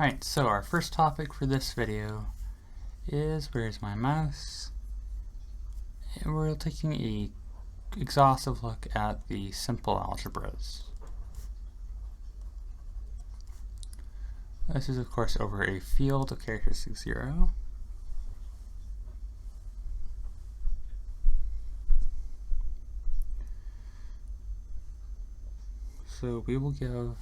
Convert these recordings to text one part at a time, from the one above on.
Alright, so our first topic for this video is where's my mouse? And we're taking a exhaustive look at the simple algebras. This is of course over a field of characteristic 0. So we will give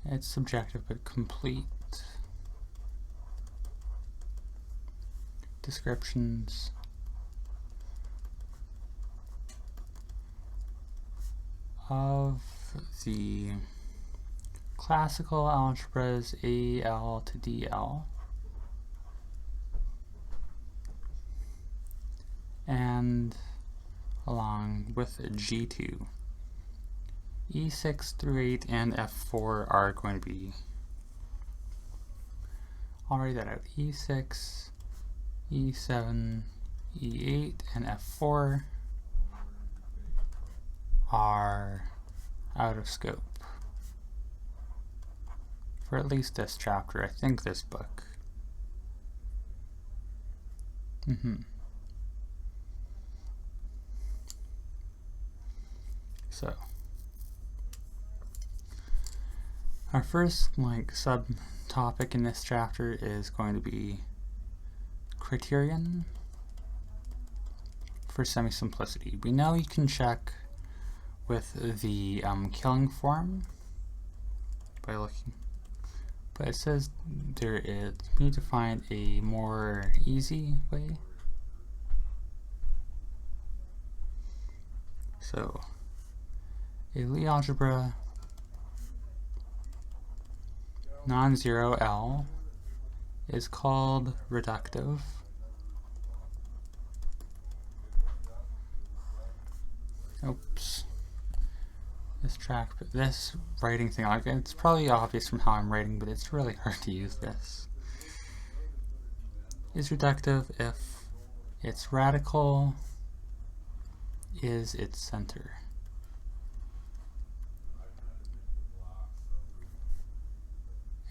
it's subjective but complete descriptions of the classical algebras AL to DL and along with G2. E6 through 8 and F4 are going to be, I'll write that out, E6, E7, E8, and F4 are out of scope for at least this chapter, I think this book. So our first subtopic in this chapter is going to be criterion for semi-simplicity. We know you can check with the killing form by looking, but it says we need to find a more easy way. So a Lie algebra non-zero L is called reductive. Oops. This writing thing, it's probably obvious from how I'm writing, but it's really hard to use this. Is reductive if its radical is its center.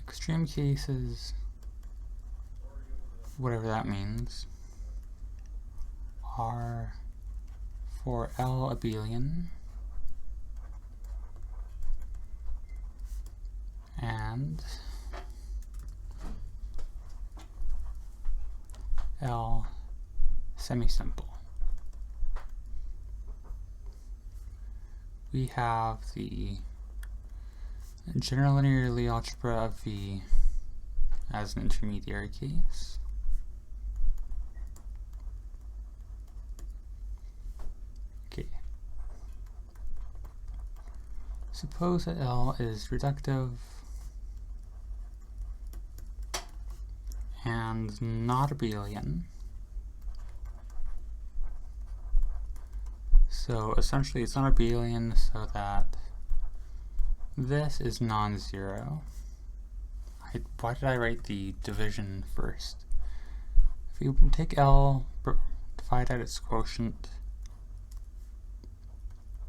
Extreme cases, whatever that means, are for L abelian and L semi-simple. We have the general linear Lie algebra of V as an intermediary case. Okay. Suppose that L is reductive and not abelian. So essentially it's not abelian, so that this is non-zero. Why did I write the division first? If you take L, divide out its quotient,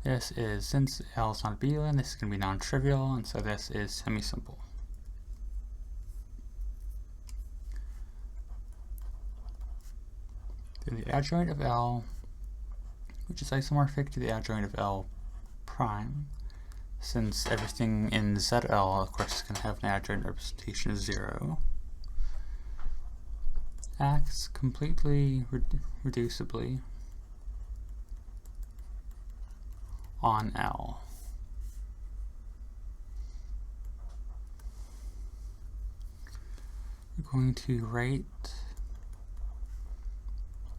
this is, since L is not abelian, this is going to be non-trivial, and so this is semi-simple. Then the adjoint of L, which is isomorphic to the adjoint of L prime, since everything in ZL, of course, is going to have an adjoint representation of 0, acts completely reducibly on L. We're going to write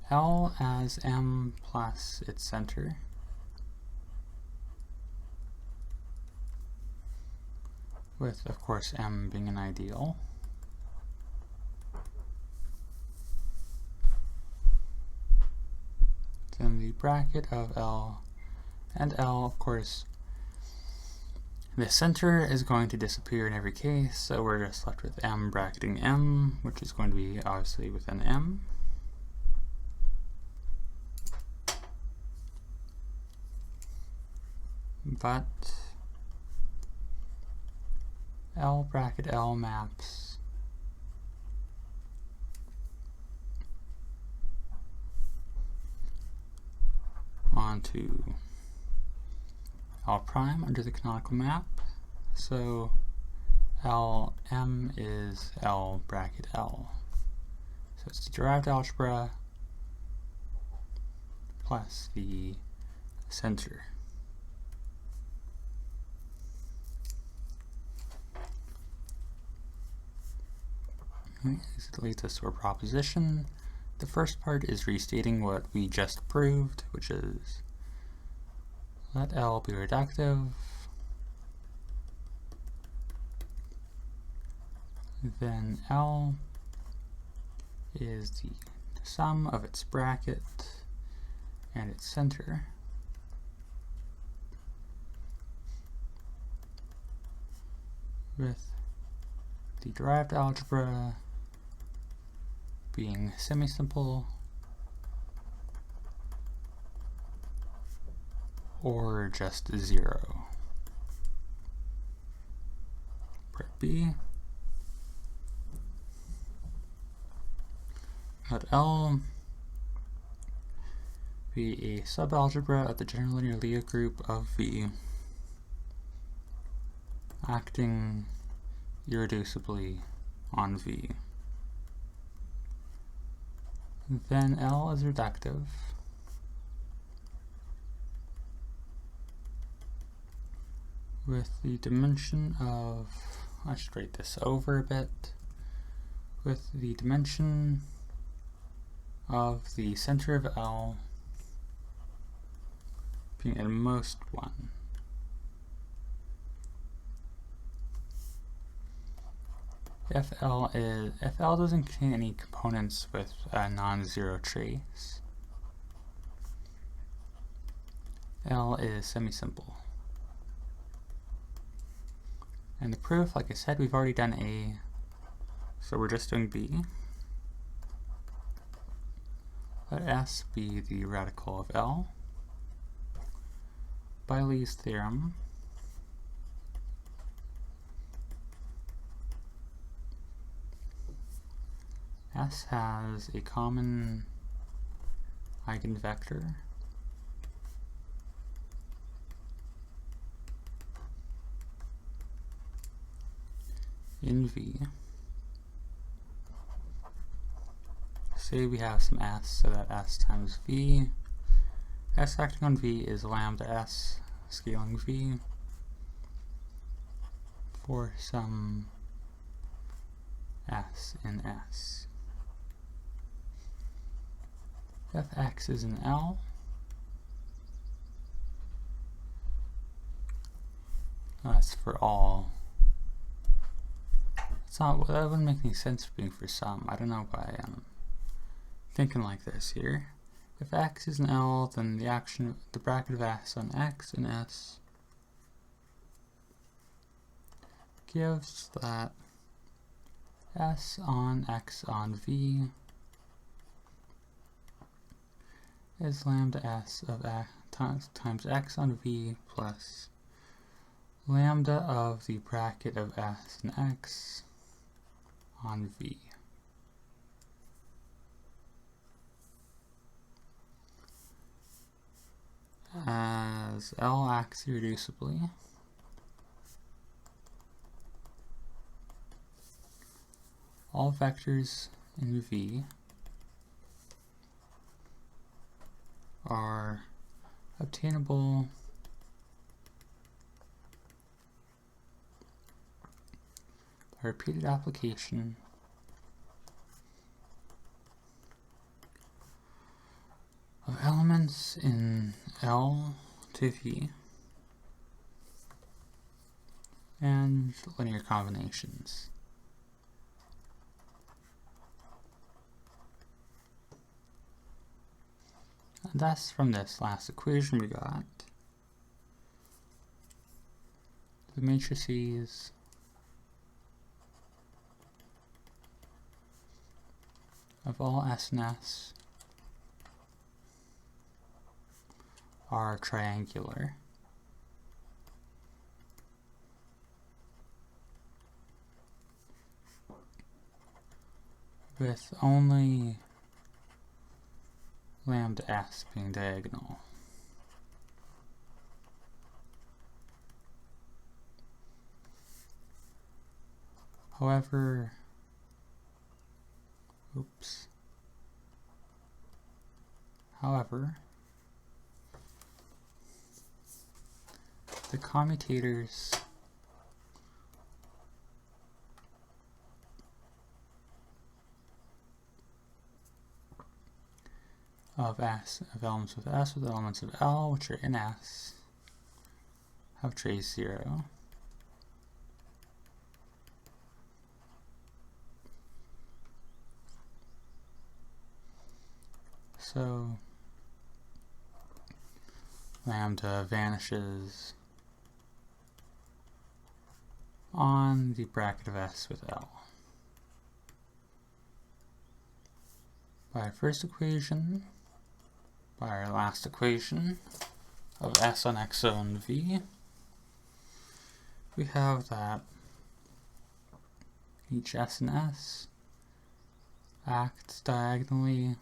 L as M plus its center, with, of course, M being an ideal. Then the bracket of L, and L, of course, the center is going to disappear in every case, so we're just left with M bracketing M, which is going to be obviously within M. but L bracket L maps onto L prime under the canonical map. So Lm is L bracket L. So it's the derived algebra plus the center. This leads us to a proposition. The first part is restating what we just proved, which is let L be reductive, then L is the sum of its bracket and its center. With the derived algebra being semi-simple or just 0. Part B. Let L be a subalgebra of the general linear Lie group of V, acting irreducibly on V. Then L is reductive with the dimension of, I should write this over a bit, with the dimension of the center of L being at most 1. If L doesn't contain any components with a non-zero trace, L is semi-simple. And the proof, like I said, we've already done A, so we're just doing B. Let S be the radical of L. By Lie's theorem, S has a common eigenvector in V. Say we have some S, so that S times V. S acting on V is lambda S scaling V for some S in S. If X is in L, that's for all. It's not, that wouldn't make any sense for being for some. I don't know why I'm thinking like this here. If X is in L, then the action, the bracket of S on X and S gives that S on X on V is lambda S of X times X on V plus lambda of the bracket of S and X on V. As L acts irreducibly, all vectors in V are obtainable by repeated application of elements in L to V and linear combinations. And thus, from this last equation we got the matrices of all S and S are triangular. with only lambda s being diagonal. However, the commutators of elements with S with elements of L, which are in S, have trace 0. So lambda vanishes on the bracket of S with L. By our first equation, by our last equation of S on X on V, we have that each S and S acts diagonally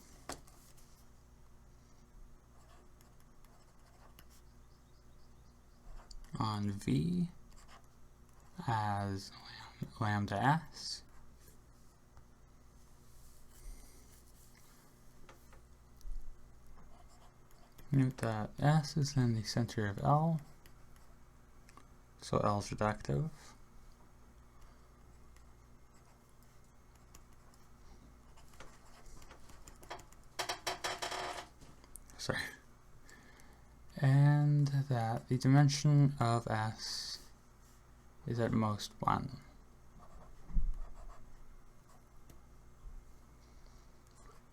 on V as lambda S. Note that S is in the center of L, so L is reductive. Sorry. And that the dimension of S is at most 1.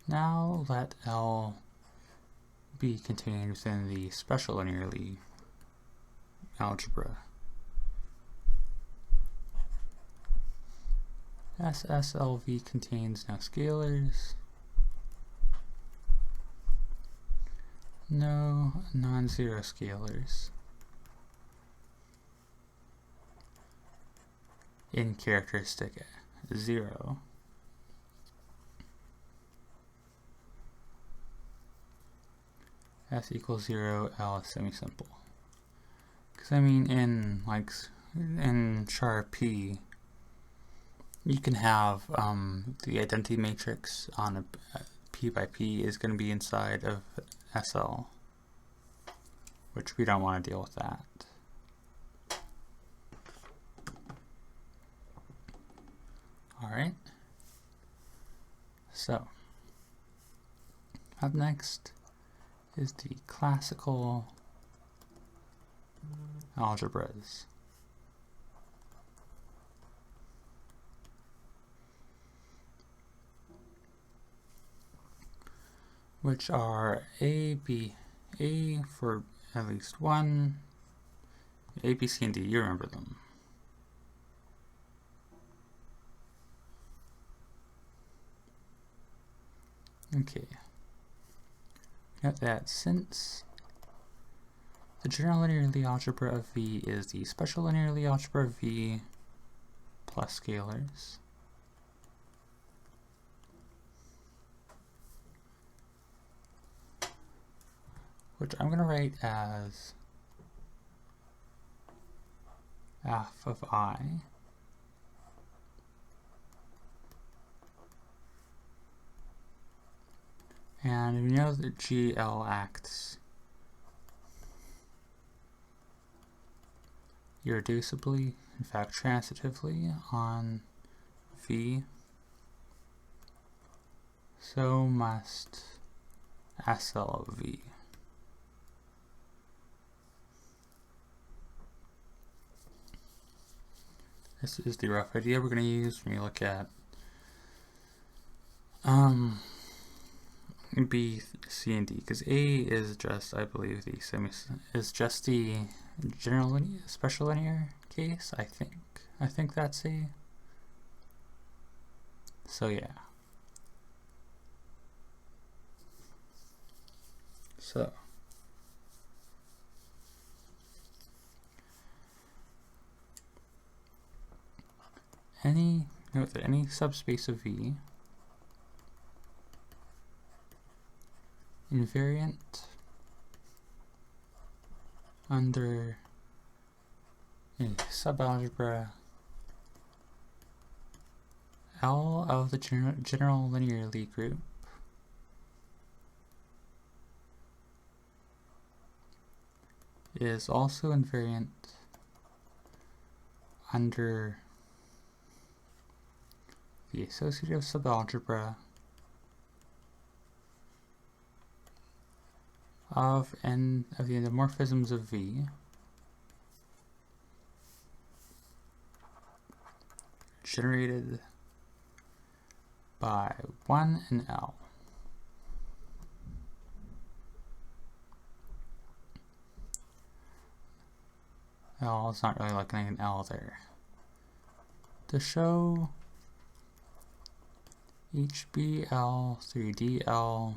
Now let L be contained within the special linearly algebra. SSLV contains no scalars, no non-zero scalars in characteristic 0. S equals 0, L is semi-simple. Because I mean, in char P, you can have the identity matrix on a P by P is going to be inside of SL, which we don't want to deal with that. Alright, so up next is the classical algebras. Which are A, B, A for at least one, A, B, C, and D, you remember them. Okay. Note that since the general linearly algebra of V is the special linearly algebra of V plus scalars, which I'm going to write as f of I and we know that GL acts irreducibly, in fact transitively, on V, so must SL of V. This is the rough idea we're going to use when we look at B, C, and D, because A is just, I believe, the general linear, special linear case. I think that's A. So yeah. So note that any subspace of V invariant under a subalgebra L of the general linear Lie group is also invariant under the associative subalgebra of the endomorphisms of V generated by 1 and L. L is not really looking at an L there. To show HBL through DL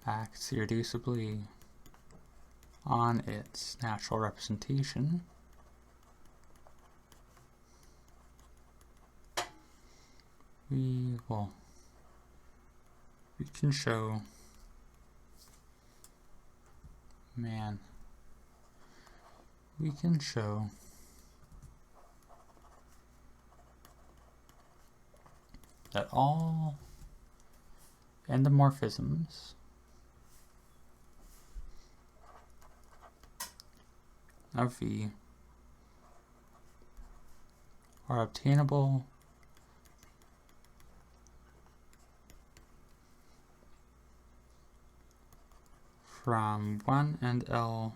acts irreducibly on its natural representation, we can show, we can show that all endomorphisms of V are obtainable from 1 and L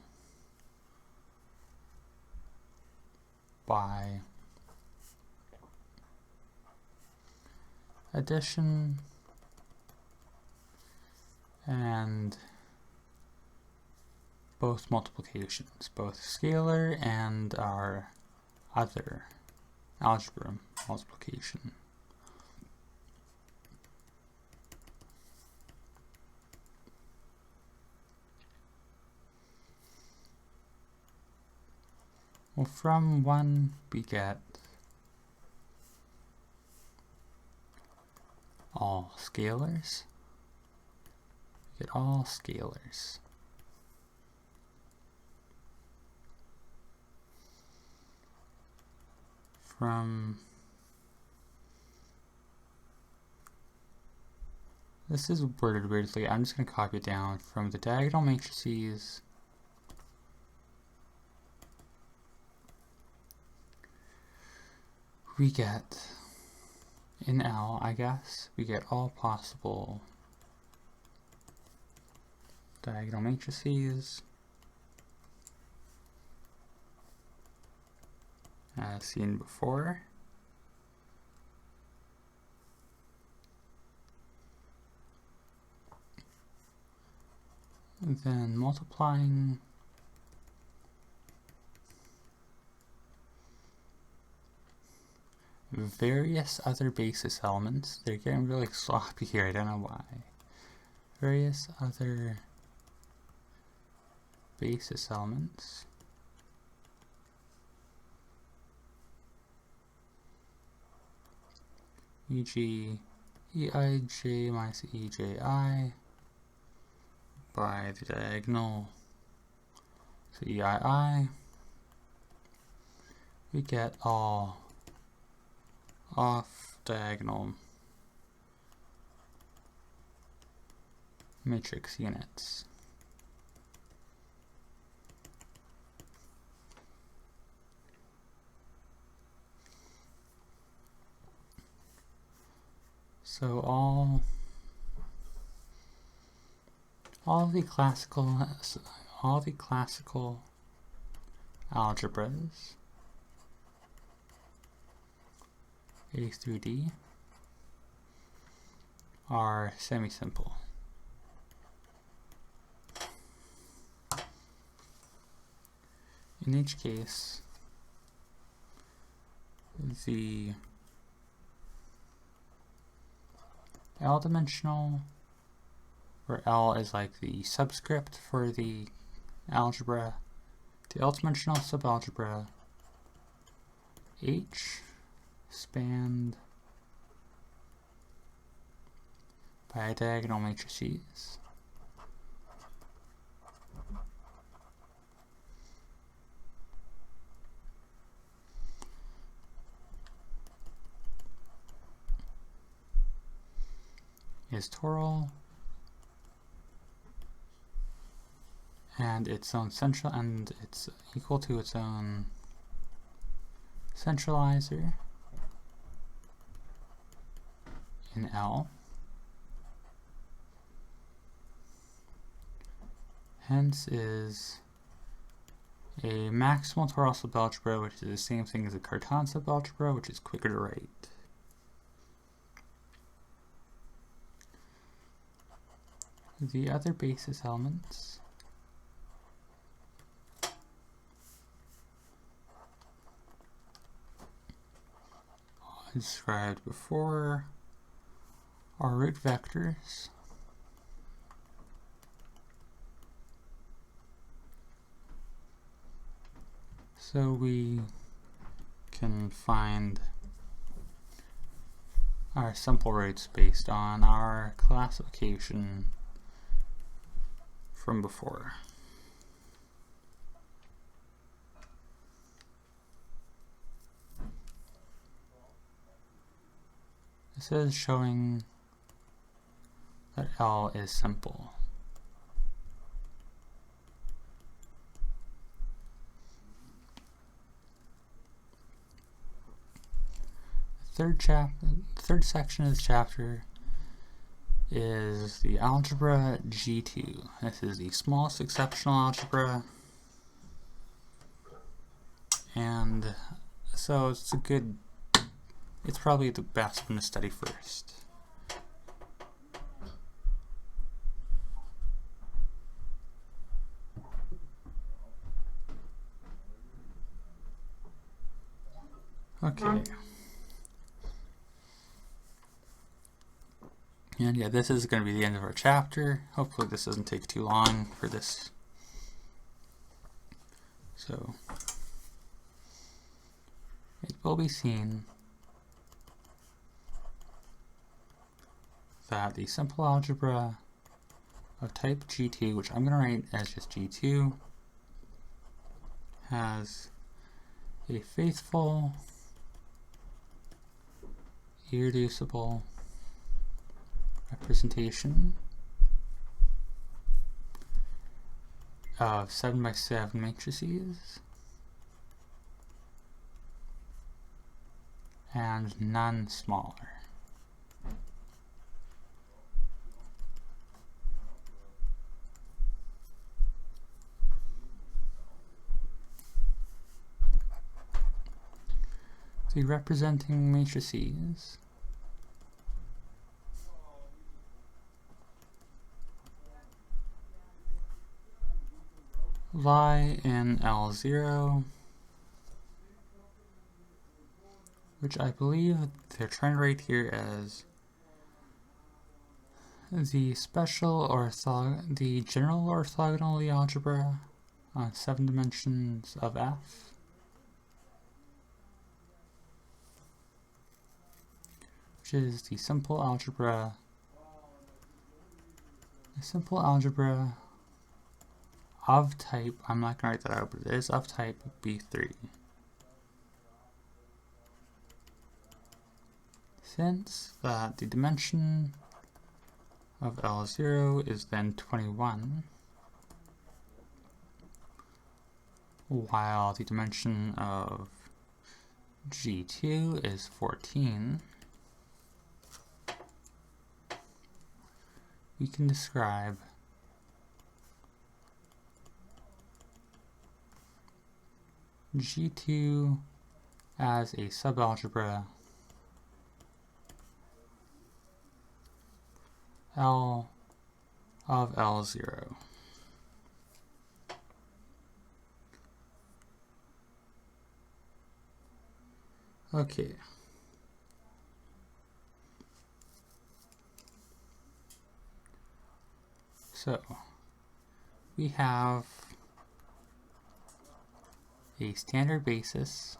by addition and both multiplications, both scalar and our other algebra multiplication. Well, from 1 we get all scalars. We get all scalars. From this is worded weirdly. I'm just going to copy it down from the diagonal matrices. We get, in L, I guess, we get all possible diagonal matrices as seen before. And then multiplying various other basis elements. They're getting really sloppy here, I don't know why. Various other basis elements e.g. eij minus eji by the diagonal to eii. We get all off diagonal matrix units. So all the classical algebras A through D are semi-simple. In each case, the L-dimensional, where L is like the subscript for the algebra, the L-dimensional subalgebra H spanned by diagonal matrices. Is toral and its own central, and it's equal to its own centralizer in L. Hence is a maximal toral subalgebra, which is the same thing as a Cartan subalgebra, which is quicker to write. The other basis elements I described before are root vectors, so we can find our simple roots based on our classification from before. This is showing that L is simple. The third section of this chapter is the algebra G2. This is the smallest exceptional algebra, and so it's probably the best one to study first. Okay. And yeah, this is going to be the end of our chapter. Hopefully this doesn't take too long for this. So, it will be seen that the simple algebra of type G2, which I'm going to write as just G2, has a faithful, irreducible representation of 7x7 matrices and none smaller. The representing matrices lie in L0, which I believe they're trying to write here as the the general orthogonal Lie algebra on 7 dimensions of F, which is the simple algebra of type, I'm not going to write that out, but it is of type B3. Since that the dimension of L0 is then 21, while the dimension of G2 is 14, we can describe G2 as a subalgebra L of L0. Okay. So, we have a standard basis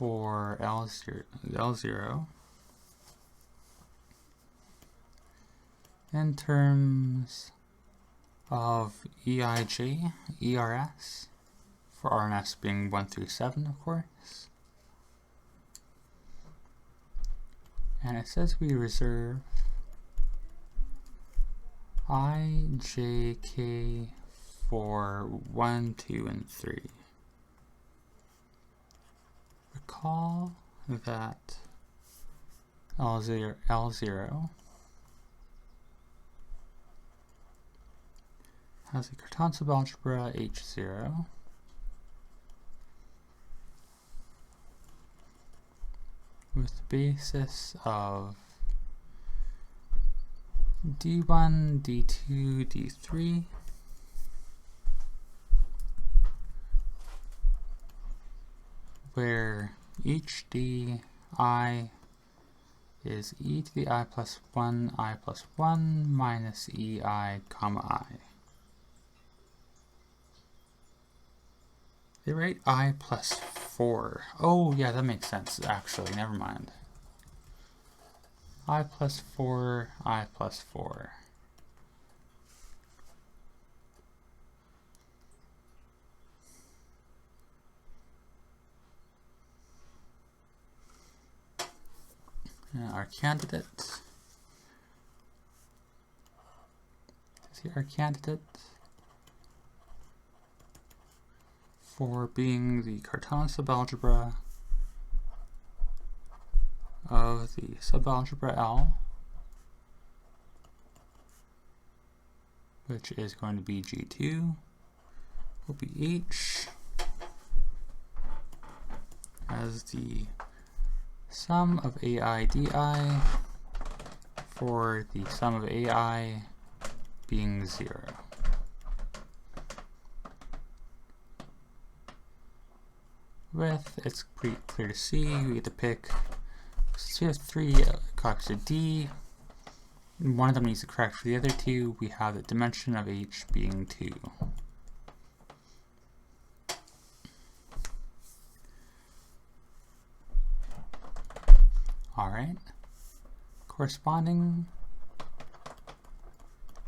for L0 in terms of EIJ, ERS, for RNS being 1 through 7, of course. And it says we reserve I, J, K for 1, 2, and 3. Recall that L0 has a Cartan subalgebra H0 with the basis of D1, D2, D3, where each d I is e to the I plus 1 minus ei comma I. They write I plus 4. Oh, yeah, that makes sense, actually. Never mind. I plus 4, I plus 4. Our candidate. See our candidate for being the Cartan subalgebra of the subalgebra L, which is going to be G2, will be H as the sum of AI DI for the sum of AI being 0. With, it's pretty clear to see, we get to pick, since we have 3 copies of D, and one of them needs to correct for the other 2, we have the dimension of H being 2. Alright, corresponding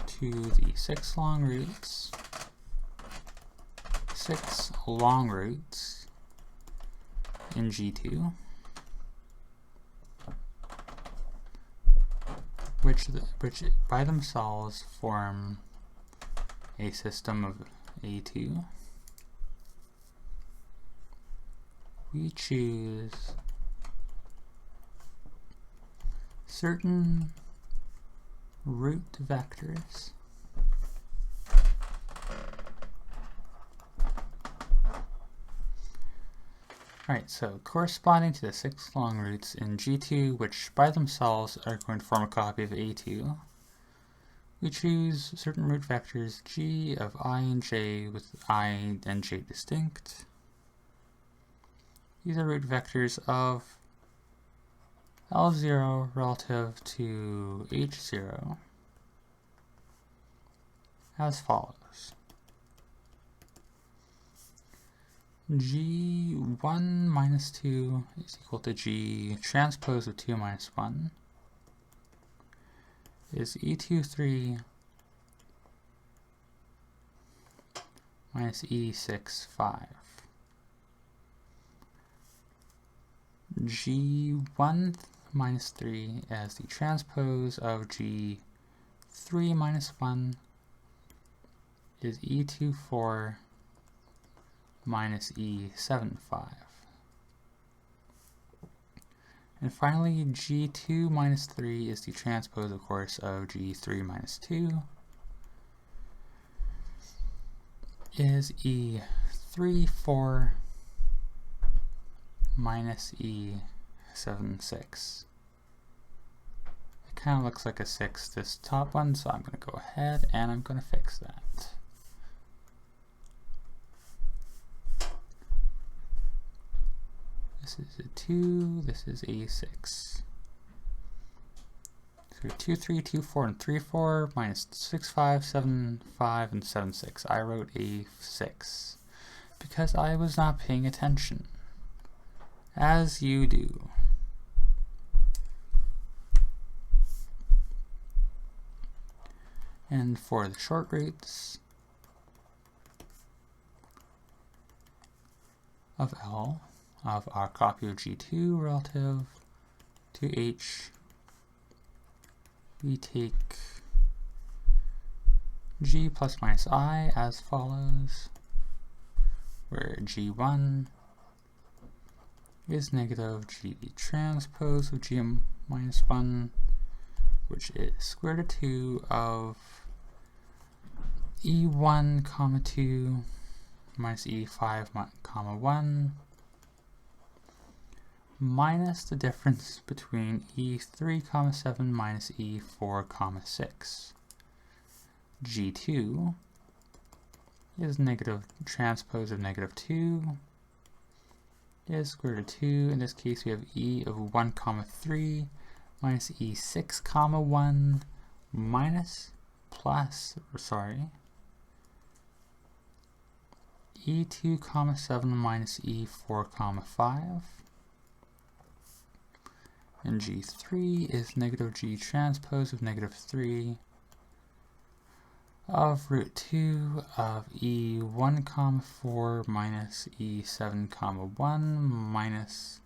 to the 6 long roots in G2, which by themselves form a system of A2. We choose certain root vectors Alright, so corresponding to the 6 long roots in G2, which by themselves are going to form a copy of A2, we choose certain root vectors G of I and J with I and J distinct. These are root vectors of L0 relative to H0 as follows. G1 minus 2 is equal to G transpose of 2 minus 1 is E23 minus E65. G1 minus 3 as the transpose of G3 minus 1 is E24 minus E75. And finally, G2 minus 3 is the transpose, of course, of G3 minus 2 is E34 minus E76. It kind of looks like a 6, this top one, so I'm going to go ahead and I'm going to fix that. This is a 2, this is a 6. So 2, 3, 2, 4, and 3, 4, minus 6, 5, 7, 5, and 7, 6. I wrote a 6 because I was not paying attention. as you do. And for the short roots of L of our copy of G2 relative to H, we take G plus minus I as follows, where G1 is negative G transpose of G minus 1, which is square root of 2 of E1 comma 2 minus E5 comma 1 minus the difference between E3 comma 7 minus E4 comma 6. G2 is negative transpose of negative 2 is square root of 2. In this case we have E of 1 comma 3 minus E6 comma 1 minus plus, E2 comma 7 minus E4 comma 5. And G3 is negative G transpose of negative 3 of root 2 of E1 comma 4 minus E7 comma 1 minus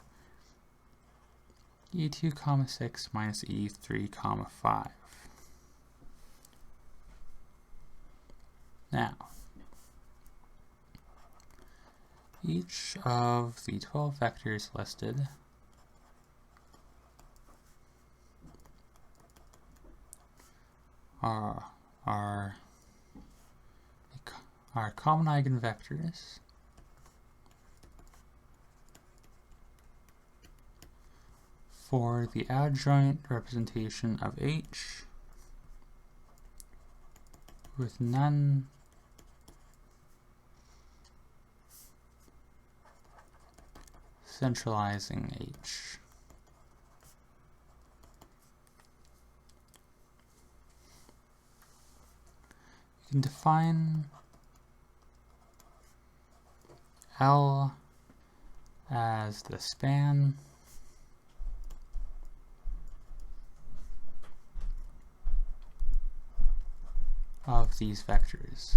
E2 comma 6 minus E3 comma 5. Now, each of the 12 vectors listed are common eigenvectors for the adjoint representation of H with none centralizing H. You can define L as the span of these vectors.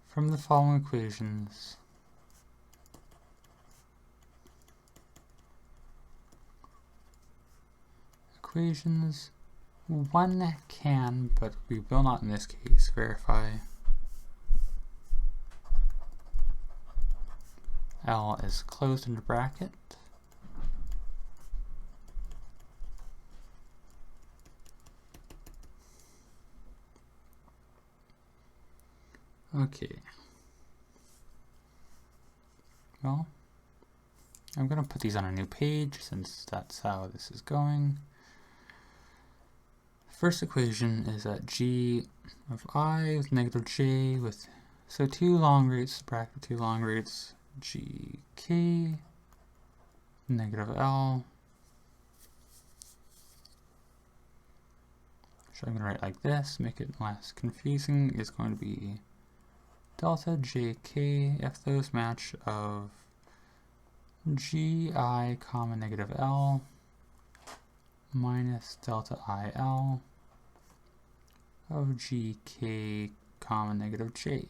From the following equations, one can, but we will not in this case, verify L is closed into bracket okay. Well, I'm going to put these on a new page since that's how this is going. First equation is that G of I with negative J with, so two long roots, bracket two long roots, GK, negative L. So I'm going to write like this, make it less confusing, is going to be delta JK, if those match, of GI comma negative L minus delta IL of GK comma negative J.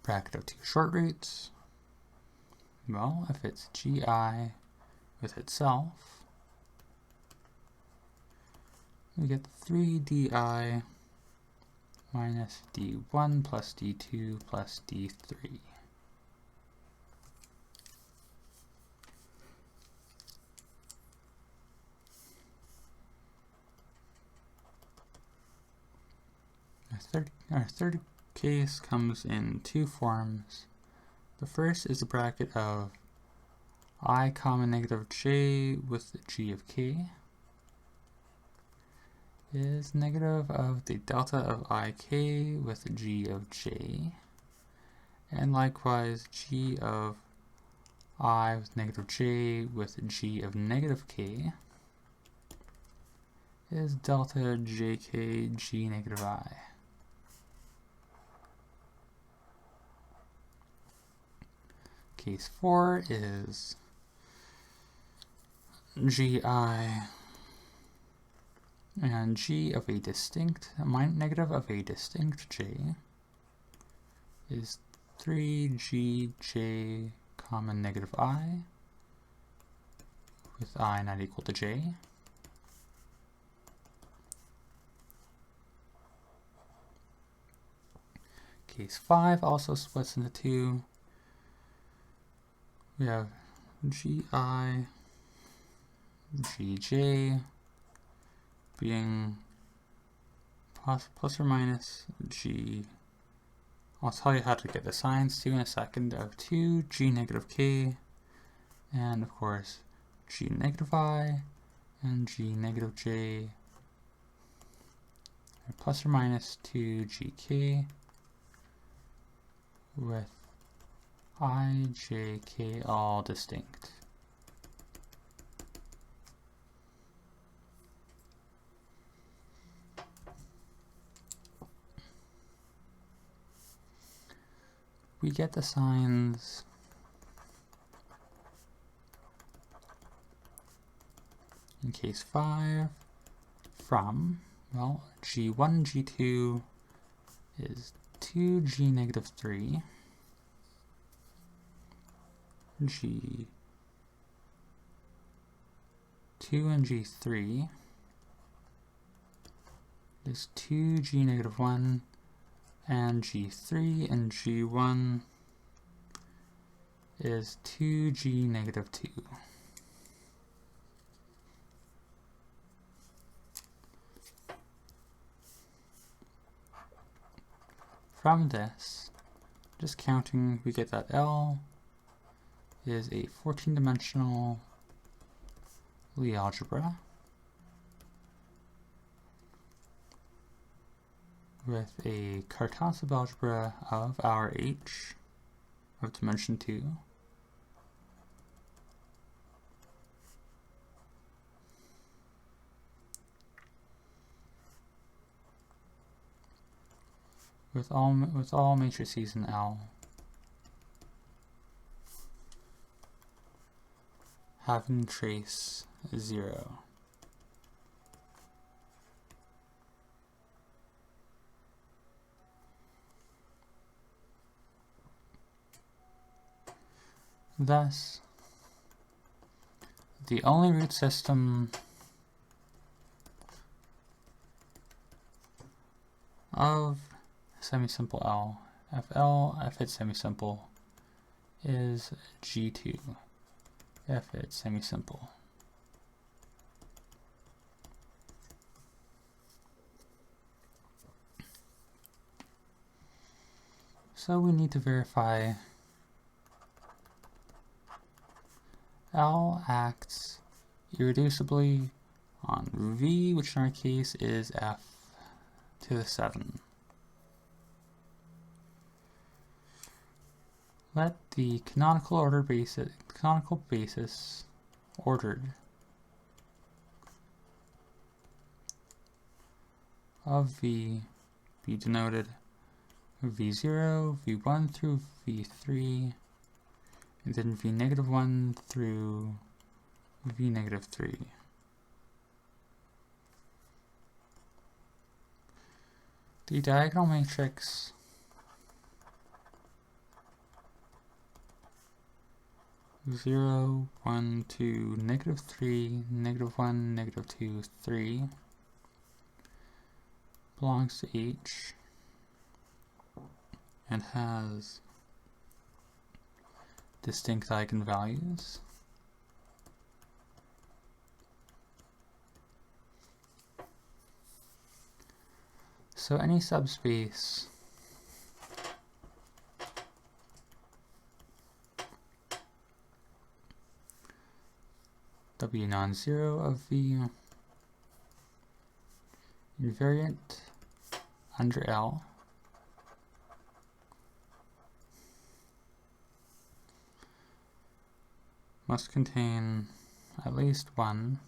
Bracket of two short roots. Well, if it's GI with itself, we get 3DI minus D1 plus D2 plus D3. Our third case comes in two forms. The first is the bracket of I comma negative J with G of K is negative of the delta of IK with G of J, and likewise G of I with negative J with G of negative K is delta jk g negative I. Case 4 is gi and g of a distinct negative of a distinct j is 3gj common negative I with I not equal to j. Case 5 also splits into two. We have gi, gj being plus or minus g. I'll tell you how to get the signs to in a second, of 2g negative k, and of course g negative I and g negative j are plus or minus 2gk with I, j, k all distinct. We get the signs in case 5 from, well, g1, g2 is 2g negative 3, g2 and g3 is 2g negative 1, and g3 and g1 is 2g negative 2. From this, just counting, we get that L is a 14-dimensional Lie algebra with a Kartasov subalgebra of our H of dimension 2. With all matrices in L having trace 0. Thus, the only root system of semisimple L, if it's semisimple, is G2, if it's semisimple. So we need to verify L acts irreducibly on V, which in our case is F to the 7. Let the canonical basis ordered of V be denoted V0, V1 through V3, and then V negative 1 through V negative 3. The diagonal matrix (0, 1, 2, negative 3, negative 1, negative 2, 3) belongs to H and has distinct eigenvalues. So any subspace W non-zero of V invariant under L must contain at least one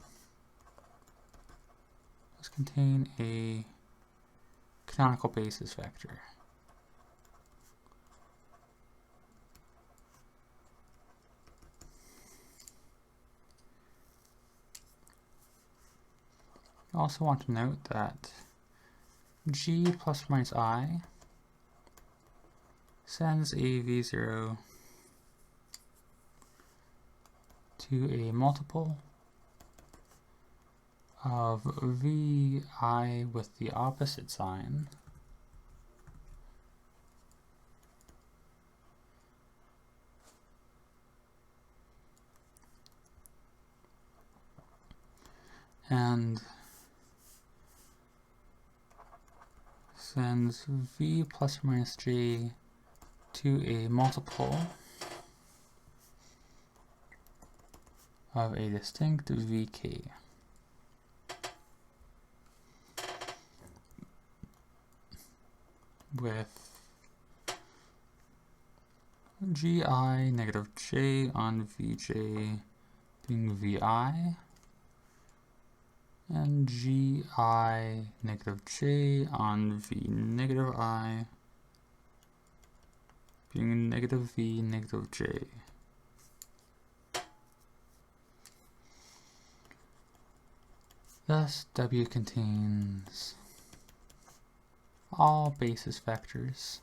contain a canonical basis vector. I also want to note that G plus or minus I sends a V0 to a multiple of Vi with the opposite sign and sends V plus or minus J to a multiple of a distinct Vk. With Gi negative J on Vj being Vi, and Gi negative J on V negative I being negative V negative J. Thus, W contains all basis vectors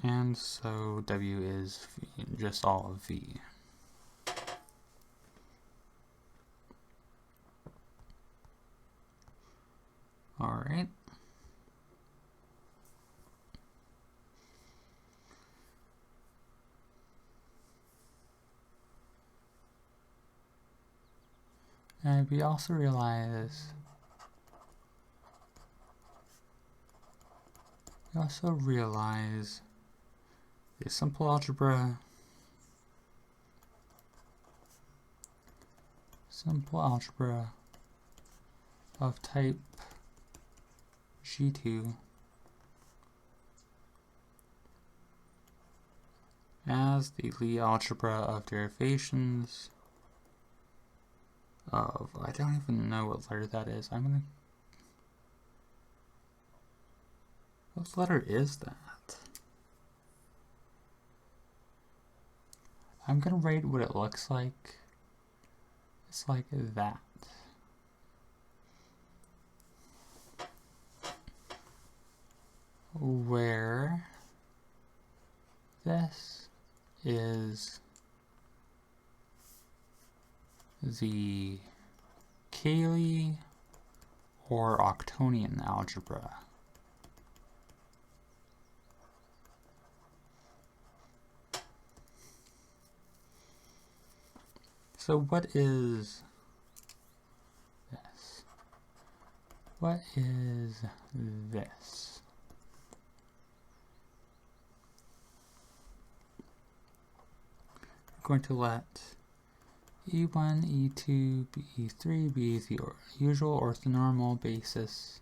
and so W is just all of V. Alright. And we also realize the simple algebra of type G2 as the Lie algebra of derivations of, I don't even know what letter that is. What letter is that? I'm gonna write what it looks like. It's like that. Where this is the Cayley or Octonian algebra. So what is this? What is this? We're going to let E1, E2, E3 be the usual orthonormal basis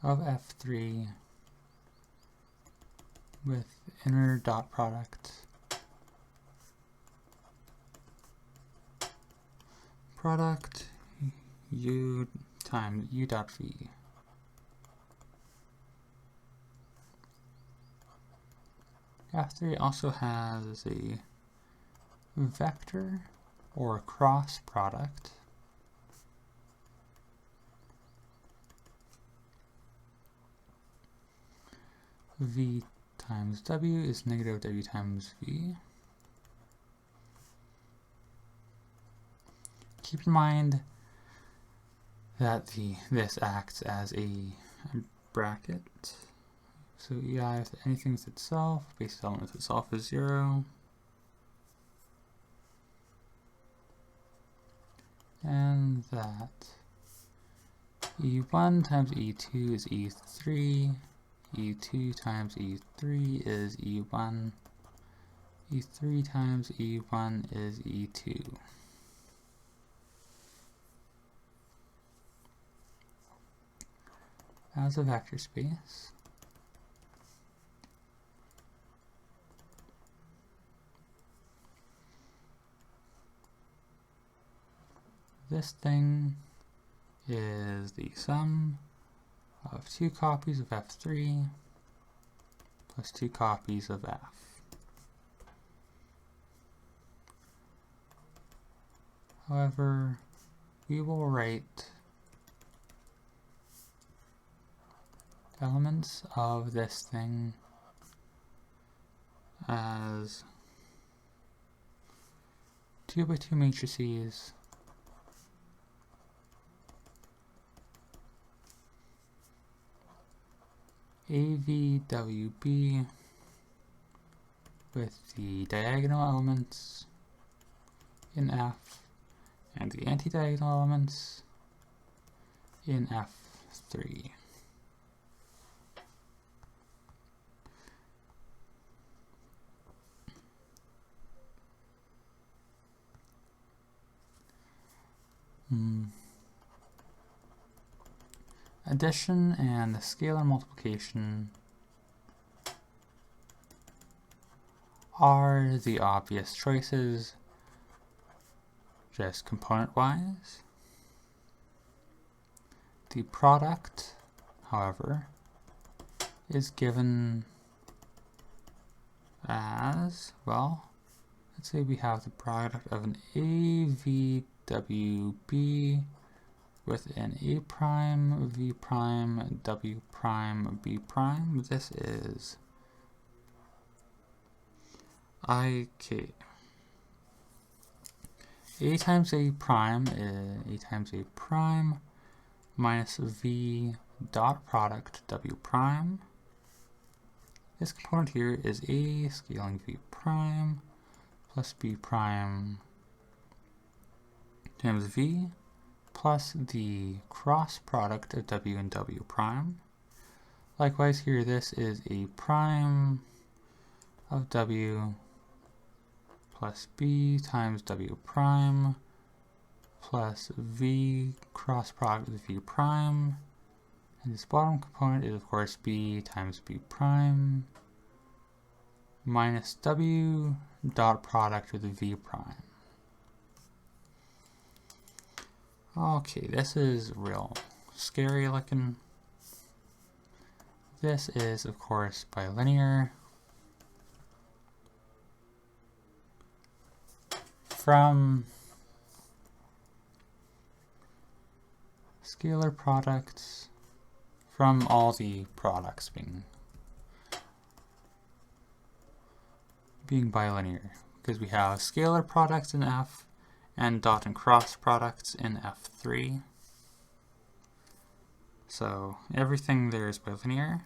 of F3 with inner dot product U times U dot V. F3 also has a vector or cross product V times W is negative W times V. Keep in mind that this acts as a bracket. So EI, if anything with itself, basis element with itself is 0. And that E1 times E2 is E3. E2 times E3 is E1. E3 times E1 is E2. As a vector space, this thing is the sum of 2 copies of F3 plus 2 copies of F. However, we will write elements of this thing as 2 by 2 matrices AVWB with the diagonal elements in F and the anti-diagonal elements in F3. Addition and scalar multiplication are the obvious choices, just component-wise. The product, however, is given as, well, let's say we have the product of an AVWB with an A prime, V prime, W prime, B prime. This is IK. A times A prime is A times A prime minus V dot product W prime. This component here is A scaling V prime plus B prime times V plus the cross product of W and W prime. Likewise here, this is A prime of W plus B times W prime plus V cross product of V prime. And this bottom component is of course B times B prime minus W dot product with V prime. Okay, this is real scary looking. This is of course bilinear. From scalar products, from all the products being bilinear, because we have scalar products in F and dot and cross products in F3. So everything there is bilinear.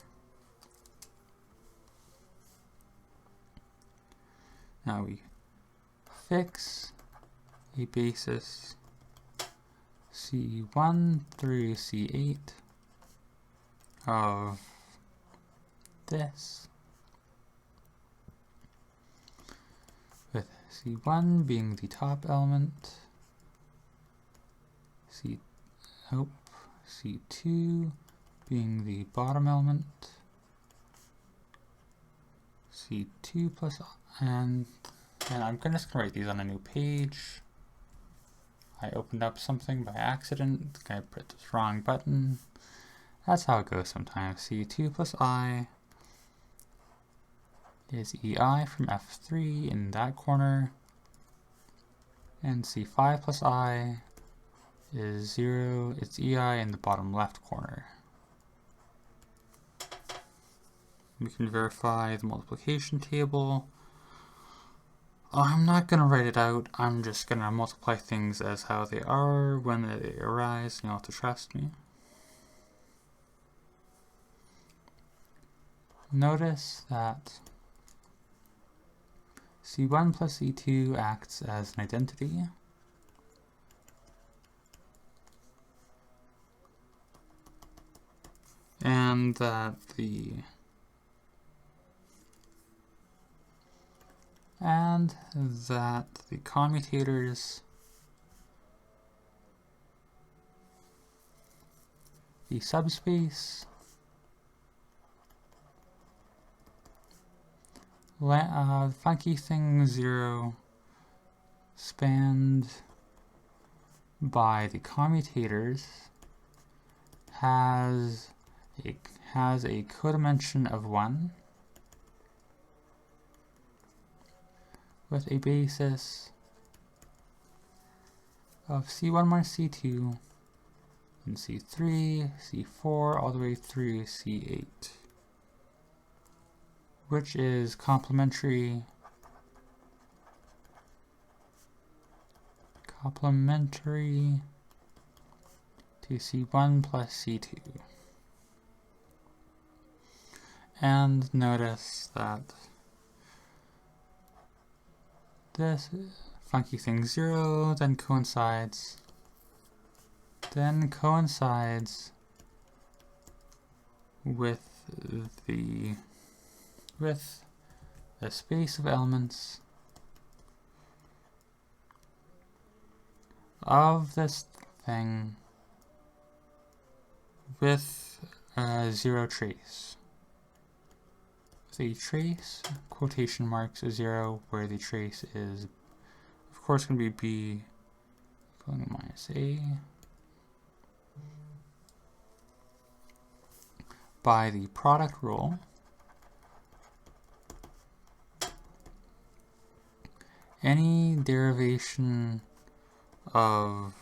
Now we fix a basis C1 through C8 of this, with C1 being the top element, C2 being the bottom element, C2 plus, and I'm just going to write these on a new page. I opened up something by accident, I put this wrong button. That's how it goes sometimes. C2 plus I is EI from F3 in that corner, and C5 plus I is 0, it's EI in the bottom left corner. We can verify the multiplication table. I'm not going to write it out, I'm just going to multiply things as how they are when they arise. You'll have to trust me. Notice that C1 plus C2 acts as an identity. And that the commutators, the subspace, funky thing 0 spanned by the commutators has a codimension of 1 with a basis of C1 minus C2 and C3, C4, all the way through C8, which is complementary to C1 plus C2. And notice that this funky thing 0 then coincides with the space of elements of this thing with 0 trace. The trace, quotation marks, is 0, where the trace is, of course, going to be b going to minus a by the product rule. Any derivation of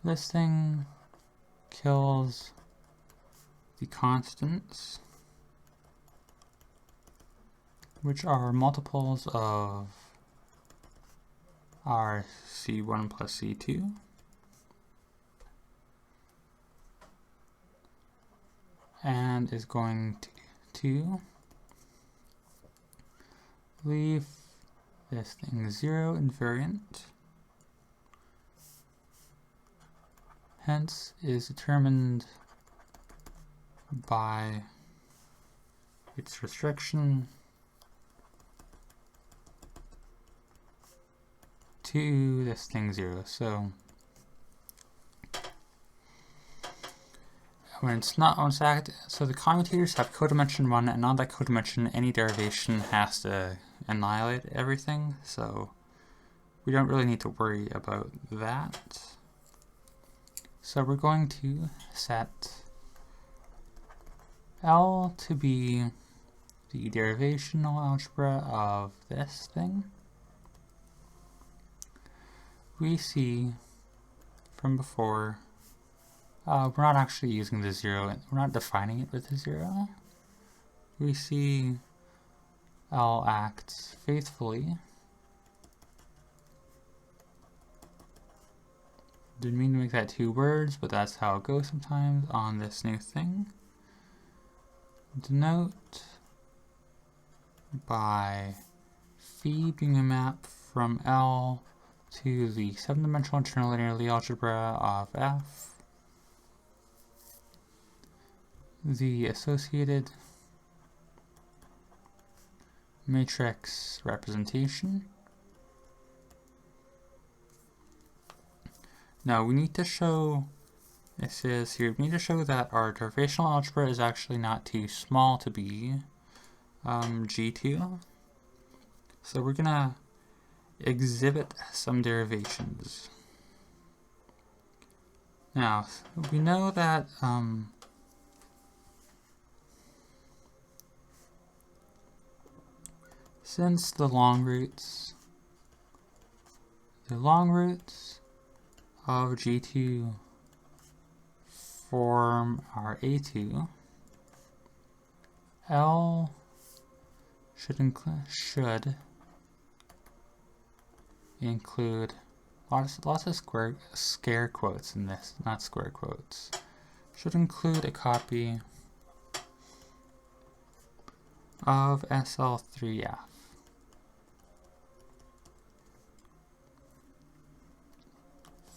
this thing kills the constants, which are multiples of our C1 plus C2. And is going to leave this thing 0 invariant, hence is determined by its restriction to this thing 0. So when it's active, so the commutators have codimension 1, and on that codimension any derivation has to annihilate everything, so we don't really need to worry about that. So we're going to set L to be the derivational algebra of this thing. We see from before, we're not actually using the 0, we're not defining it with the 0. We see L acts faithfully. Didn't mean to make that 2 words, but that's how it goes sometimes on this new thing. Denote by phi being a map from L to the 7-dimensional internal linear Lie algebra of F. The associated matrix representation. Now we need to show, it says here, we need to show that our derivational algebra is actually not too small to be G2. So we're gonna exhibit some derivations. Now we know that since the long roots of G2 form our A2, L should include lots of scare quotes in this, not square quotes. Should include a copy of SL3F.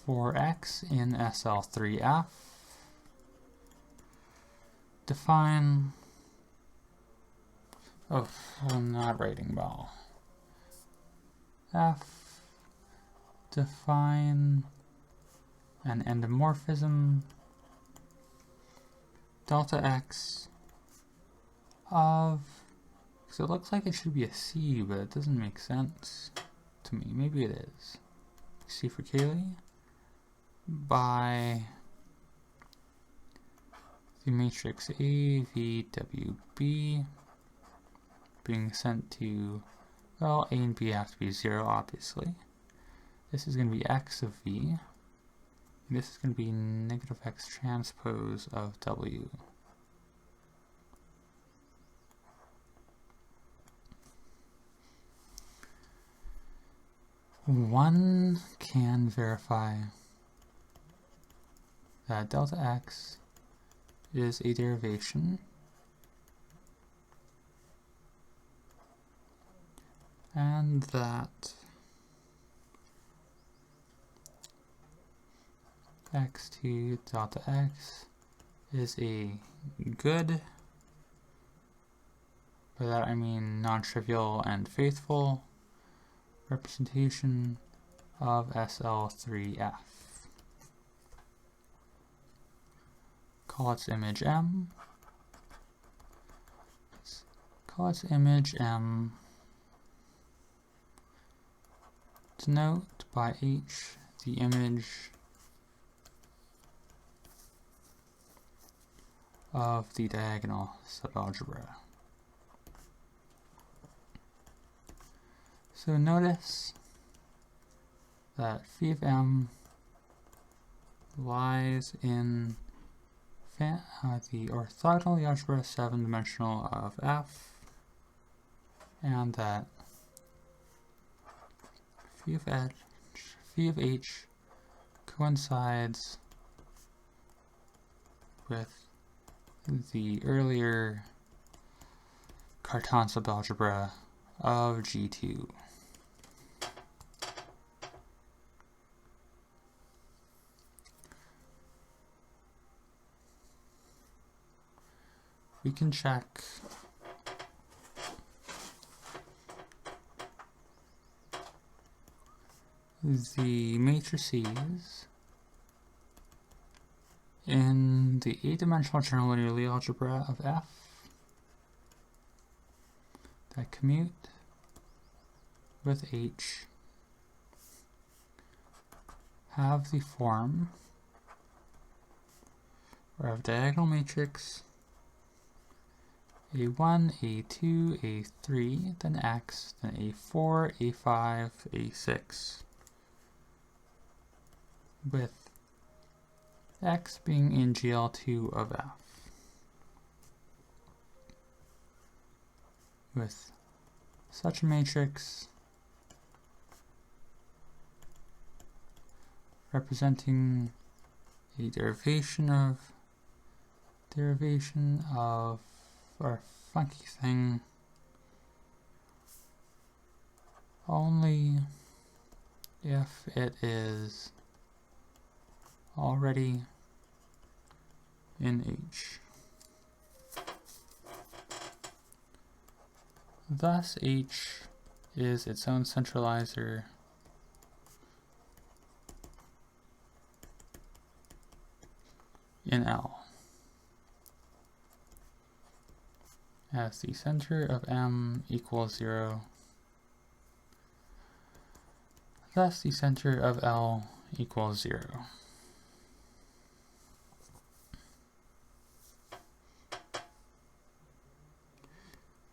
For X in SL3F, define, I'm not writing well. F, define an endomorphism delta X of, because it looks like it should be a C, but it doesn't make sense to me. Maybe it is. C for Cayley, by the matrix A, V, W, B being sent to, well, A and B have to be 0, obviously. This is going to be x of V, and this is going to be negative x transpose of W. One can verify that delta x is a derivation and that x2 delta x is a good, by that I mean non-trivial and faithful, representation of SL3F. Call its image M. Let's call its image M. Denote by H the image of the diagonal subalgebra. So notice that phi of M lies in the orthogonal algebra 7-dimensional of F, and that phi of H coincides with the earlier Cartan subalgebra of G2. We can check the matrices in the 8-dimensional general linear Lie algebra of F that commute with H have the form of diagonal matrix A1, A2, A3, then X, then A4, A5, A6, with X being in GL2 of F, with such a matrix representing a derivation of our funky thing only if it is already in H. Thus H is its own centralizer in L, as the center of M equals 0. Thus the center of L equals 0.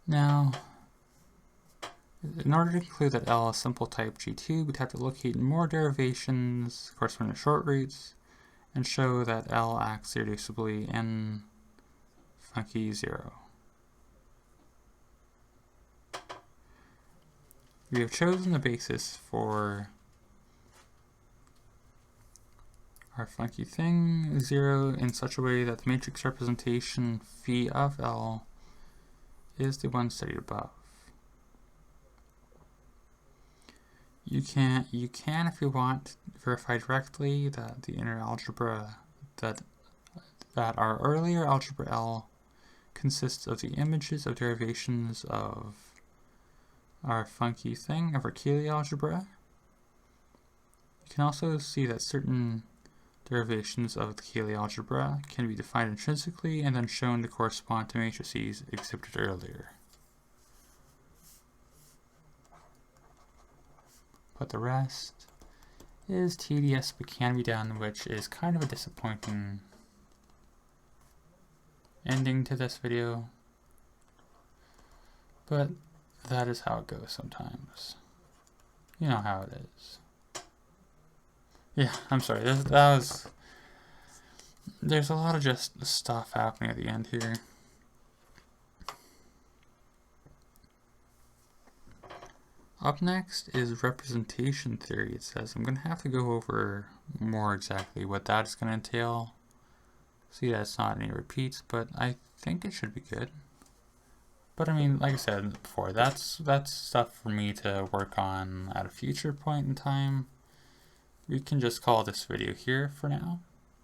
Now, in order to conclude that L is simple type G2, we'd have to locate more derivations corresponding to short roots and show that L acts irreducibly in funky 0. We have chosen the basis for our funky thing 0 in such a way that the matrix representation phi of L is the one studied above. You can, if you want, verify directly that the inner algebra, that our earlier algebra L consists of the images of derivations of our funky thing, of our Cayley algebra. You can also see that certain derivations of the Cayley algebra can be defined intrinsically and then shown to correspond to matrices exhibited earlier. But the rest is tedious but can be done, which is kind of a disappointing ending to this video. But that is how it goes sometimes. You know how it is. Yeah, I'm sorry. There's a lot of just stuff happening at the end here. Up next is representation theory. It says I'm going to have to go over more exactly what that is going to entail. See, that's not any repeats, but I think it should be good. But I mean, like I said before, that's stuff for me to work on at a future point in time. We can just call this video here for now.